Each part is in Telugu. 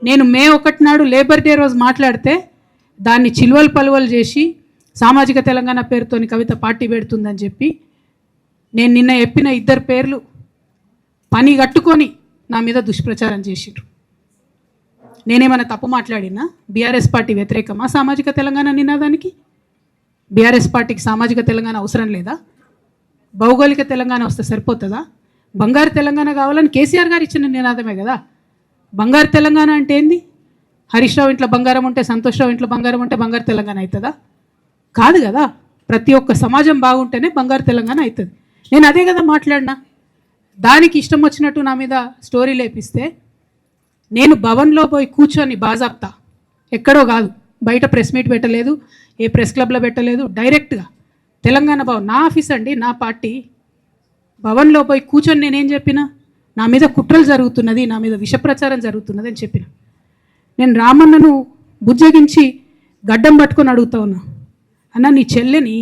నేను మే 1 నాడు లేబర్ డే రోజు మాట్లాడితే దాన్ని చిల్వలు పలువలు చేసి సామాజిక తెలంగాణ పేరుతోని కవిత పార్టీ పెడుతుందని చెప్పి నేను నిన్న చెప్పిన ఇద్దరు పేర్లు పని కట్టుకొని నా మీద దుష్ప్రచారం చేసిండ్రు. నేనేమైనా తప్పు మాట్లాడినా? బీఆర్ఎస్ పార్టీ వ్యతిరేకమా సామాజిక తెలంగాణ నినాదానికి? బీఆర్ఎస్ పార్టీకి సామాజిక తెలంగాణ అవసరం లేదా? భౌగోళిక తెలంగాణ వస్తే సరిపోతుందా? బంగారు తెలంగాణ కావాలని కేసీఆర్ గారు ఇచ్చిన నినాదమే కదా. బంగారు తెలంగాణ అంటే ఏంది? హరీష్ రావు ఇంట్లో బంగారం ఉంటే, సంతోష్ రావు ఇంట్లో బంగారం ఉంటే బంగారు తెలంగాణ అవుతుందా? కాదు కదా. ప్రతి ఒక్క సమాజం బాగుంటేనే బంగారు తెలంగాణ అవుతుంది. నేను అదే కదా మాట్లాడినా. దానికి ఇష్టం వచ్చినట్టు నా మీద స్టోరీ లేపిస్తే నేను భవన్లో పోయి కూర్చొని బాజాప్తా, ఎక్కడో కాదు, బయట ప్రెస్ మీట్ పెట్టలేదు, ఏ ప్రెస్ క్లబ్లో పెట్టలేదు, డైరెక్ట్గా తెలంగాణ భవన్ నా ఆఫీస్ అండి, నా పార్టీ భవన్లో పోయి కూర్చొని నేనేం చెప్పిన? నా మీద కుట్రలు జరుగుతున్నది, నా మీద విషప్రచారం జరుగుతున్నది అని చెప్పిన. నేను రామన్నను బుజ్జగించి గడ్డం పట్టుకొని అడుగుతా ఉన్నా, అన్న నీ చెల్లెని,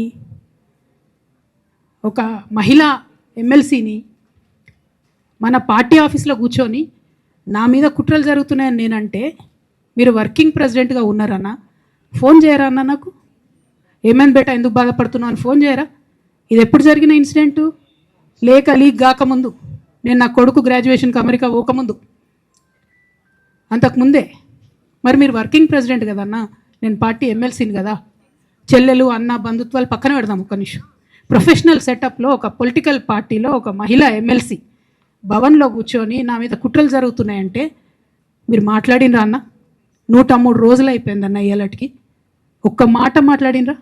ఒక మహిళా ఎమ్మెల్సీని మన పార్టీ ఆఫీస్లో కూర్చొని నా మీద కుట్రలు జరుగుతున్నాయని నేనంటే మీరు వర్కింగ్ ప్రెసిడెంట్గా ఉన్నారన్నా ఫోన్ చేయరా అన్న? నాకు ఏమైంది బేటా, ఎందుకు బాధపడుతున్నావు అని ఫోన్ చేయరా? ఇది ఎప్పుడు జరిగిన ఇన్సిడెంటు? లేక లీక్ కాకముందు, నేను నా కొడుకు గ్రాడ్యుయేషన్కి అమెరికా పోకముందు, అంతకుముందే. మరి మీరు వర్కింగ్ ప్రెసిడెంట్ కదన్నా, నేను పార్టీ ఎమ్మెల్సీని కదా. చెల్లెలు అన్న బంధుత్వాలు పక్కన పెడదాం ఒక్క నిమిషం. ప్రొఫెషనల్ సెటప్లో ఒక పొలిటికల్ పార్టీలో ఒక మహిళా ఎమ్మెల్సీ భవన్లో కూర్చొని నా మీద కుట్రలు జరుగుతున్నాయంటే మీరు మాట్లాడినరా అన్న? 103 రోజులు అయిపోయిందన్న ఇయ్యాలటికి, ఒక్క మాట మాట్లాడినరా?